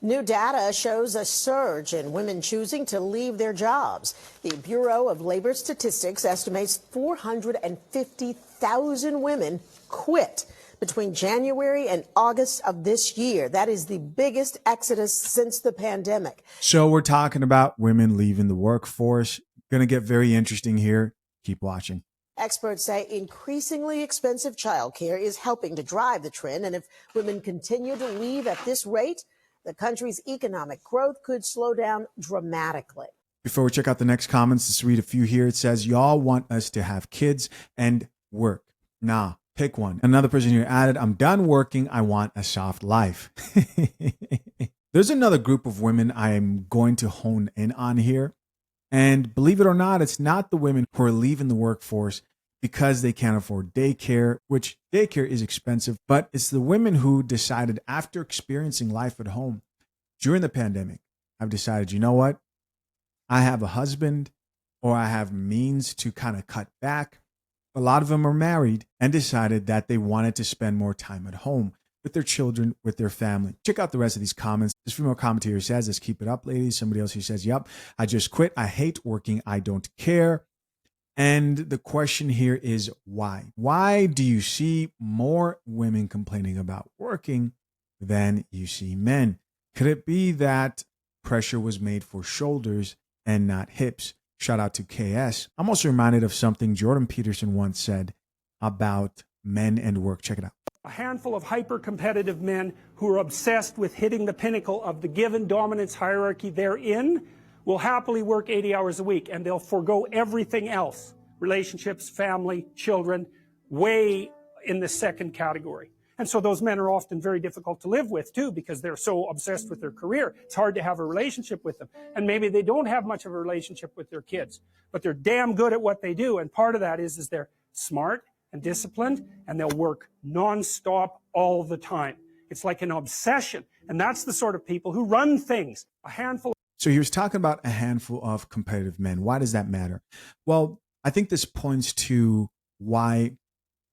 New data shows a surge in women choosing to leave their jobs. The Bureau of Labor Statistics estimates 450,000 women quit between January and August of this year. That is the biggest exodus since the pandemic. So we're talking about women leaving the workforce. Going to get very interesting here. Keep watching. Experts say increasingly expensive childcare is helping to drive the trend. And if women continue to leave at this rate, the country's economic growth could slow down dramatically. Before we check out the next comments, let's read a few here. It says, y'all want us to have kids and work. Nah, pick one. Another person here added, I'm done working. I want a soft life. There's another group of women I'm going to hone in on here. And believe it or not, it's not the women who are leaving the workforce because they can't afford daycare, which daycare is expensive, but it's the women who decided after experiencing life at home during the pandemic, I've decided, you know what? I have a husband or I have means to kind of cut back. A lot of them are married and decided that they wanted to spend more time at home with their children, with their family. Check out the rest of these comments. This female commentator says, let's keep it up, ladies. Somebody else who says, yep, I just quit. I hate working. I don't care. And the question here is why? Why do you see more women complaining about working than you see men? Could it be that pressure was made for shoulders and not hips? Shout out to KS. I'm also reminded of something Jordan Peterson once said about men and work. Check it out. A handful of hyper-competitive men who are obsessed with hitting the pinnacle of the given dominance hierarchy they're in will happily work 80 hours a week, and they'll forego everything else. Relationships, family, children, way in the second category. And so those men are often very difficult to live with too, because they're so obsessed with their career. It's hard to have a relationship with them. And maybe they don't have much of a relationship with their kids, but they're damn good at what they do. And part of that is they're smart and disciplined, and they'll work nonstop all the time. It's like an obsession. And that's the sort of people who run things. A handful. So he was talking about a handful of competitive men. Why does that matter? Well, I think this points to why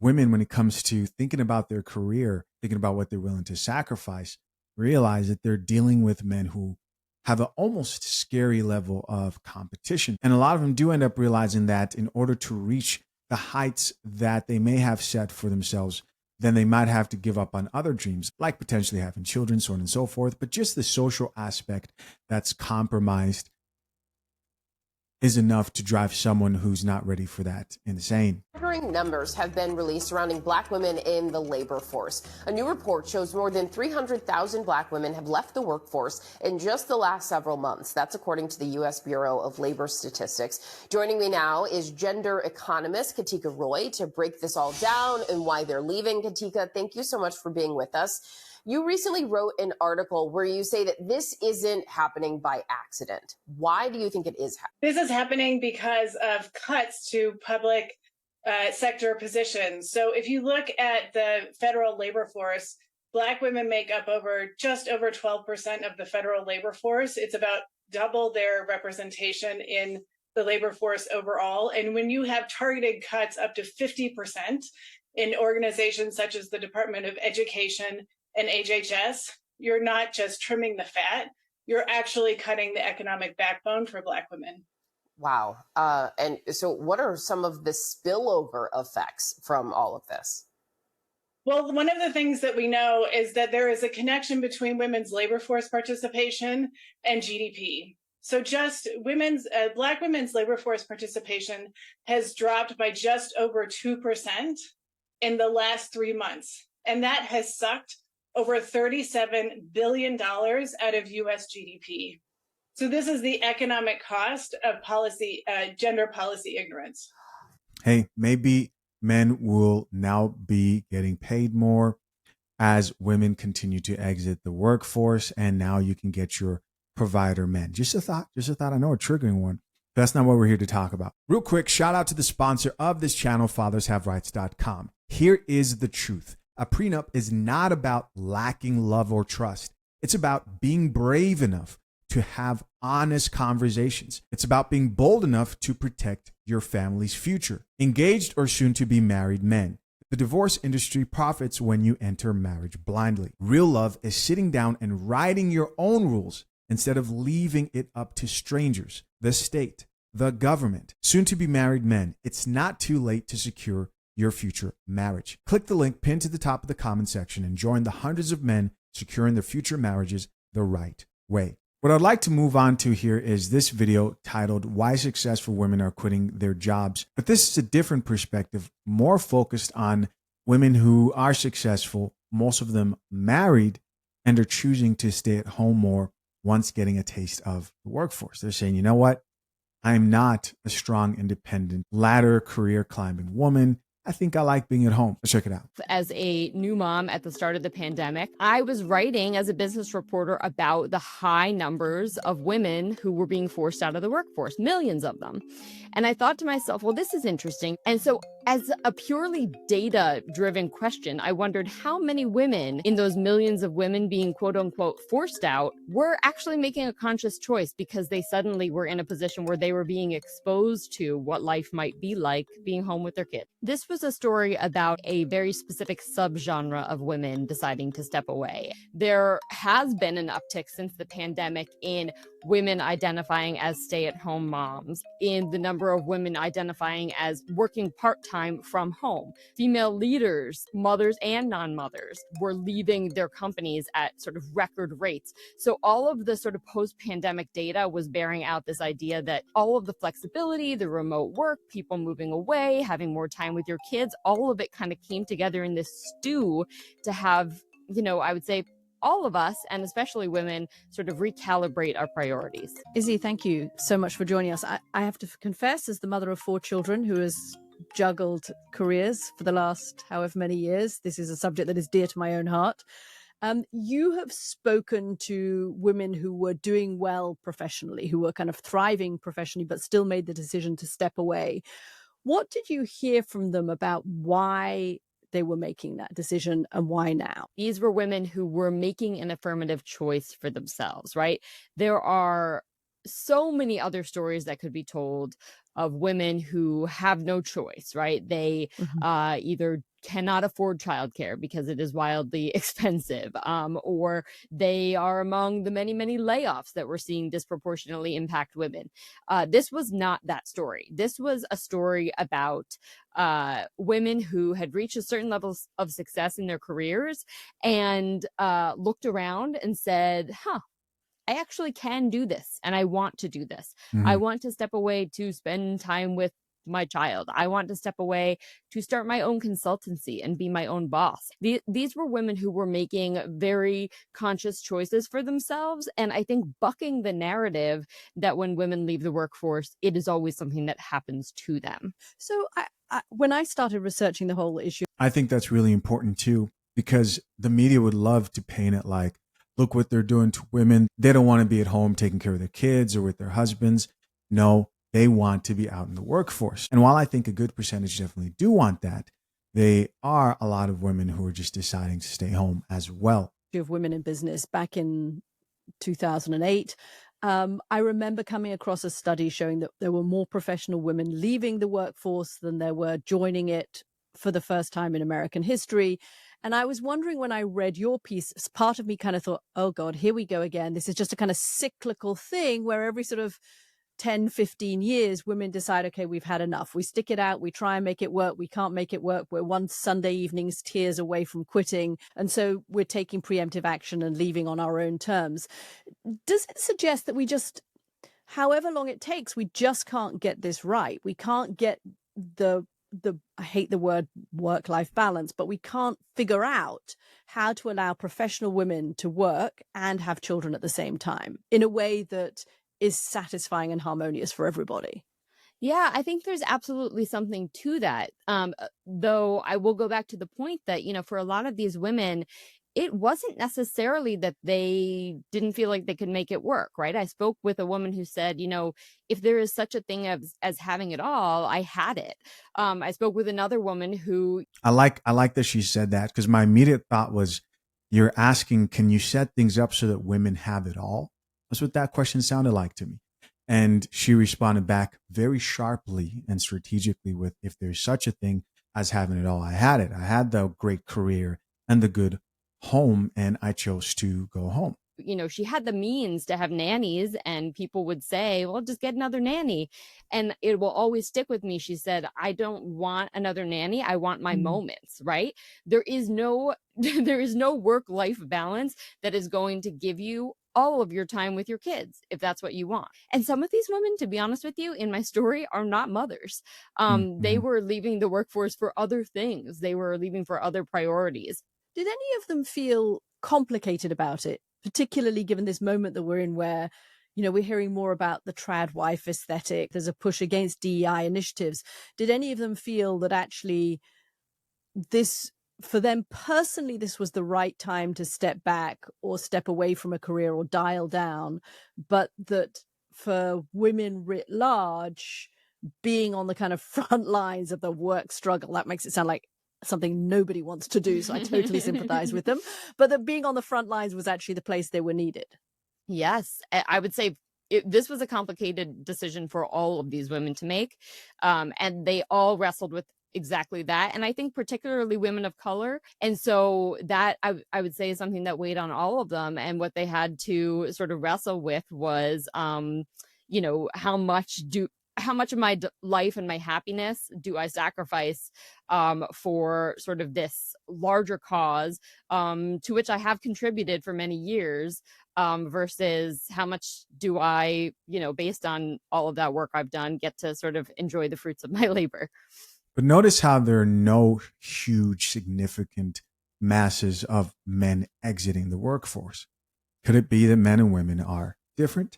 women, when it comes to thinking about their career, thinking about what they're willing to sacrifice, realize that they're dealing with men who have an almost scary level of competition. And a lot of them do end up realizing that in order to reach the heights that they may have set for themselves, then they might have to give up on other dreams, like potentially having children, so on and so forth. But just the social aspect that's compromised is enough to drive someone who's not ready for that insane. Staggering numbers have been released surrounding Black women in the labor force. A new report shows more than 300,000 Black women have left the workforce in just the last several months. That's according to the U.S. Bureau of Labor Statistics. Joining me now is gender economist Katika Roy to break this all down and why they're leaving. Katika, thank you so much for being with us. You recently wrote an article where you say that this isn't happening by accident. Why do you think it is happening? This is happening because of cuts to public sector positions. So if you look at the federal labor force, Black women make up just over 12% of the federal labor force. It's about double their representation in the labor force overall. And when you have targeted cuts up to 50% in organizations such as the Department of Education and HHS, you're not just trimming the fat, you're actually cutting the economic backbone for Black women. Wow. And so what are some of the spillover effects from all of this? Well, one of the things that we know is that there is a connection between women's labor force participation and GDP. So just Black women's labor force participation has dropped by just over 2% in the last 3 months. And that has sucked over $37 billion out of U.S. GDP. So this is the economic cost of gender policy ignorance. Hey, maybe men will now be getting paid more as women continue to exit the workforce, and now you can get your provider men. Just a thought. I know, a triggering one. But that's not what we're here to talk about. Real quick, shout out to the sponsor of this channel, fathershaverights.com. Here is the truth. A prenup is not about lacking love or trust. It's about being brave enough to have honest conversations. It's about being bold enough to protect your family's future. Engaged or soon to be married men, the The divorce industry profits when you enter marriage blindly. Real love is sitting down and writing your own rules instead of leaving it up to strangers, the state, the government. Soon to be married men, it's not too late to secure your future marriage. Click the link pinned to the top of the comment section and join the hundreds of men securing their future marriages the right way. What I'd like to move on to here is this video titled Why Successful Women Are Quitting Their Jobs. But this is a different perspective, more focused on women who are successful, most of them married, and are choosing to stay at home more once getting a taste of the workforce. They're saying, you know what? I'm not a strong, independent, ladder career climbing woman. I think I like being at home. Let's check it out. As a new mom at the start of the pandemic, I was writing as a business reporter about the high numbers of women who were being forced out of the workforce, millions of them. And I thought to myself, well, this is interesting. And so as a purely data-driven question, I wondered how many women in those millions of women being quote unquote forced out were actually making a conscious choice because they suddenly were in a position where they were being exposed to what life might be like being home with their kids. This was a story about a very specific subgenre of women deciding to step away. There has been an uptick since the pandemic in women identifying as stay-at-home moms, in the number of women identifying as working part-time from home. Female leaders, mothers and non-mothers, were leaving their companies at sort of record rates. So all of the sort of post-pandemic data was bearing out this idea that all of the flexibility, the remote work, people moving away, having more time with your kids, all of it kind of came together in this stew to have, you know, I would say all of us, and especially women, sort of recalibrate our priorities. Izzy, thank you so much for joining us. I have to confess, as the mother of 4 children who has juggled careers for the last however many years, this is a subject that is dear to my own heart. You have spoken to women who were doing well professionally, who were kind of thriving professionally, but still made the decision to step away. What did you hear from them about why they were making that decision and why now? These were women who were making an affirmative choice for themselves, right? There are so many other stories that could be told of women who have no choice, right? They either cannot afford childcare because it is wildly expensive, or they are among the many, many layoffs that we're seeing disproportionately impact women. This was not that story. This was a story about women who had reached a certain level of success in their careers and looked around and said, I actually can do this and I want to do this. I want to step away to spend time with my child. I want to step away to start my own consultancy and be my own boss. These were women who were making very conscious choices for themselves. And I think bucking the narrative that when women leave the workforce, it is always something that happens to them. So when I started researching the whole issue, I think that's really important too, because the media would love to paint it like, look what they're doing to women. They don't want to be at home taking care of their kids or with their husbands. No, they want to be out in the workforce. And while I think a good percentage definitely do want that, they are a lot of women who are just deciding to stay home as well. of women in business back in 2008, I remember coming across a study showing that there were more professional women leaving the workforce than there were joining it for the first time in American history. And I was wondering, when I read your piece, part of me kind of thought, oh God, here we go again. This is just a kind of cyclical thing where every sort of 10, 15 years, women decide, okay, we've had enough. We stick it out. We try and make it work. We can't make it work. We're one Sunday evening's tears away from quitting. And so we're taking preemptive action and leaving on our own terms. Does it suggest that we just, however long it takes, we just can't get this right? We can't get the I hate the word work-life balance, but we can't figure out how to allow professional women to work and have children at the same time in a way that is satisfying and harmonious for everybody. Yeah, I think there's absolutely something to that. Though I will go back to the point that, you know, for a lot of these women, it wasn't necessarily that they didn't feel like they could make it work, right? I spoke with a woman who said, you know, if there is such a thing as having it all, I had it. I spoke with another woman who... I like that she said that, because my immediate thought was, you're asking, can you set things up so that women have it all? That's what that question sounded like to me. And she responded back very sharply and strategically with, if there's such a thing, as having it all. I had it. I had the great career and the good home, and I chose to go home. You know, she had the means to have nannies, and people would say, well, just get another nanny. And it will always stick with me. She said, I don't want another nanny. I want my moments, right? There is no there is no work-life balance that is going to give you all of your time with your kids, if that's what you want. And some of these women, to be honest with you, in my story, are not mothers. They were leaving the workforce for other things. They were leaving for other priorities. Did any of them feel complicated about it, particularly given this moment that we're in where, you know, we're hearing more about the trad wife aesthetic? There's a push against DEI initiatives. Did any of them feel that actually this, for them personally, this was the right time to step back or step away from a career or dial down, but that for women writ large, being on the kind of front lines of the work struggle, that makes it sound like something nobody wants to do, so I totally sympathize with them, but that being on the front lines was actually the place they were needed? Yes, I would say this was a complicated decision for all of these women to make, and they all wrestled with exactly that. And I think particularly women of color, and so that I would say is something that weighed on all of them. And what they had to sort of wrestle with was, you know, how much of my life and my happiness do I sacrifice for sort of this larger cause, to which I have contributed for many years, versus how much do I, you know, based on all of that work I've done, get to sort of enjoy the fruits of my labor. But notice how there are no huge, significant masses of men exiting the workforce. Could it be that men and women are different?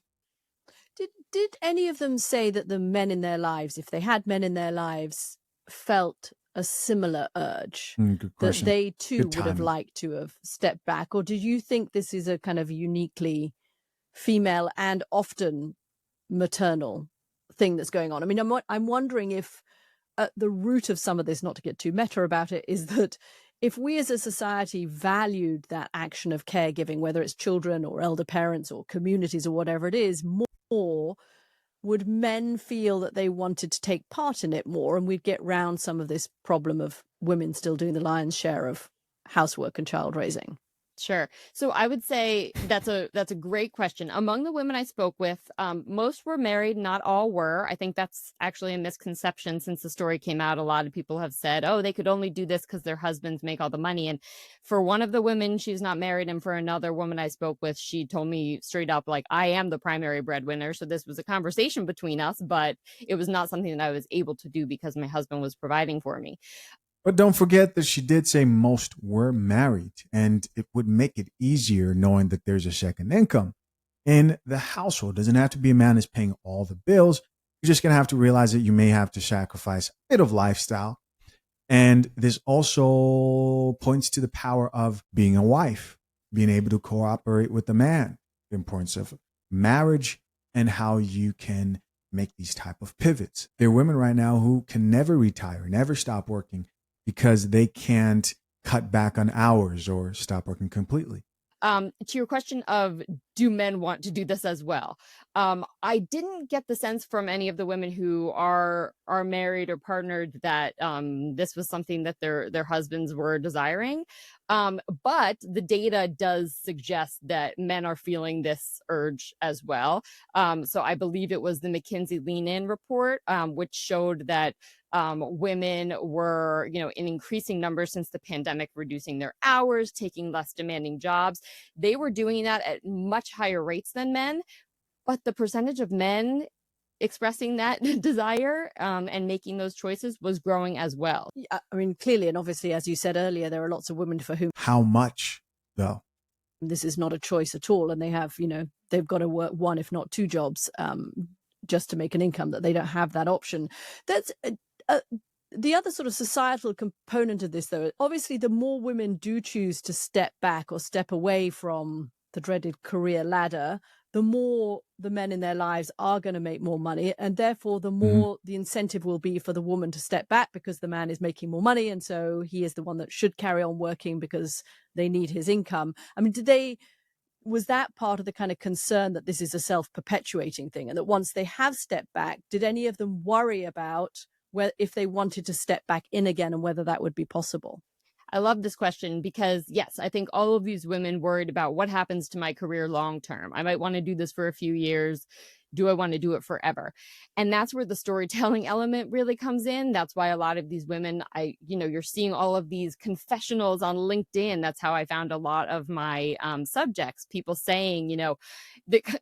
Did any of them say that the men in their lives, if they had men in their lives, felt a similar urge Good that question. they too Good would have timing. liked to have stepped back? Or did you think this is a kind of uniquely female and often maternal thing that's going on? I mean, I'm wondering if at the root of some of this, not to get too meta about it, is that if we as a society valued that action of caregiving, whether it's children or elder parents or communities or whatever it is, more, would men feel that they wanted to take part in it more, and we'd get round some of this problem of women still doing the lion's share of housework and child raising? Sure. So I would say that's a great question. Among the women I spoke with, most were married, not all were. I think that's actually a misconception. Since the story came out, a lot of people have said, oh, they could only do this because their husbands make all the money. And for one of the women, she's not married. And for another woman I spoke with, she told me straight up, like, I am the primary breadwinner. So this was a conversation between us, but it was not something that I was able to do because my husband was providing for me. But don't forget that she did say most were married, and it would make it easier knowing that there's a second income in the household. Doesn't have to be a man that's paying all the bills. You're just going to have to realize that you may have to sacrifice a bit of lifestyle. And this also points to the power of being a wife, being able to cooperate with the man, the importance of marriage, and how you can make these type of pivots. There are women right now who can never retire, never stop working, because they can't cut back on hours or stop working completely. To your question of, do men want to do this as well? I didn't get the sense from any of the women who are married or partnered that this was something that their husbands were desiring. But the data does suggest that men are feeling this urge as well. So I believe it was the McKinsey Lean In report, which showed that women were, you know, in increasing numbers since the pandemic, reducing their hours, taking less demanding jobs. They were doing that at much higher rates than men, but the percentage of men expressing that desire and making those choices was growing as well. I mean, clearly, and obviously, as you said earlier, there are lots of women for whom How much, though? this is not a choice at all, and they have, you know, they've got to work one, if not two jobs, just to make an income, that they don't have that option. That's the other sort of societal component of this, though. Obviously, the more women do choose to step back or step away from the dreaded career ladder, the more the men in their lives are going to make more money, and therefore the more the incentive will be for the woman to step back because the man is making more money, and so he is the one that should carry on working because they need his income. I mean, was that part of the kind of concern that this is a self-perpetuating thing, and that once they have stepped back, did any of them worry about if they wanted to step back in again and whether that would be possible? I love this question because, yes, I think all of these women worried about what happens to my career long term. I might want to do this for a few years. Do I want to do it forever? And that's where the storytelling element really comes in. That's why a lot of these women, you're seeing all of these confessionals on LinkedIn. That's how I found a lot of my subjects, people saying,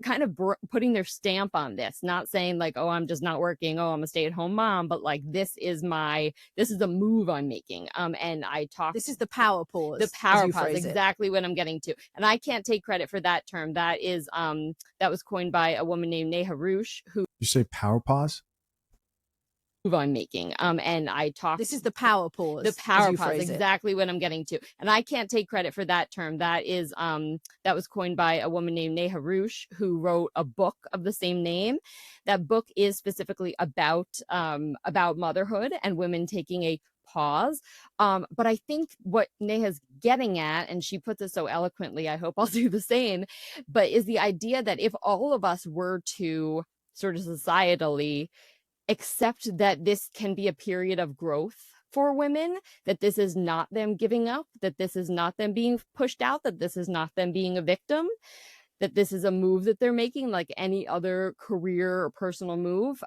kind of putting their stamp on this, not saying like, oh, I'm just not working. Oh, I'm a stay-at-home mom. But like, this is a move I'm making. And I talk. This is the power pause. The power pause, exactly what I'm getting to. And I can't take credit for that term. That is, that was coined by a woman named Neha Rush, who You say power pause? I'm making. And I talk. This is the power pause. The power pause, exactly what I'm getting to. And I can't take credit for that term. That is, that was coined by a woman named Neha Rush, who wrote a book of the same name. That book is specifically about motherhood and women taking a pause. But I think what Neha's getting at, and she puts it so eloquently, I hope I'll do the same, but is the idea that if all of us were to sort of societally accept that this can be a period of growth for women, that this is not them giving up, that this is not them being pushed out, that this is not them being a victim, that this is a move that they're making like any other career or personal move,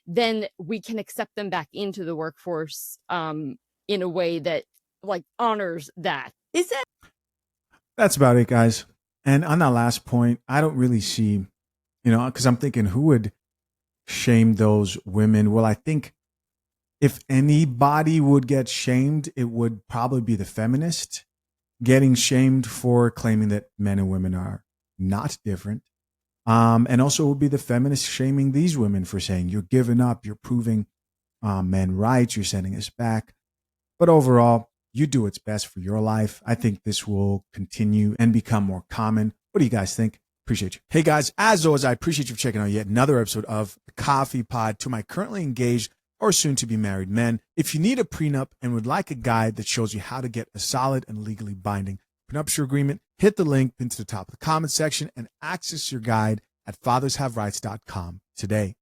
then we can accept them back into the workforce in a way that like honors that. Is it? That's about it, guys. And on that last point, I don't really see, because I'm thinking who would shame those women? Well, I think if anybody would get shamed, it would probably be the feminist getting shamed for claiming that men and women are not different. And also it would be the feminist shaming these women for saying you're giving up, you're proving men right, you're sending us back. But overall, you do what's best for your life. I think this will continue and become more common. What do you guys think? Appreciate you. Hey guys, as always, I appreciate you for checking out yet another episode of the Coffee Pod. To my currently engaged or soon to be married men, if you need a prenup and would like a guide that shows you how to get a solid and legally binding prenuptial agreement, hit the link pinned to the top of the comment section and access your guide at fathershaverights.com today.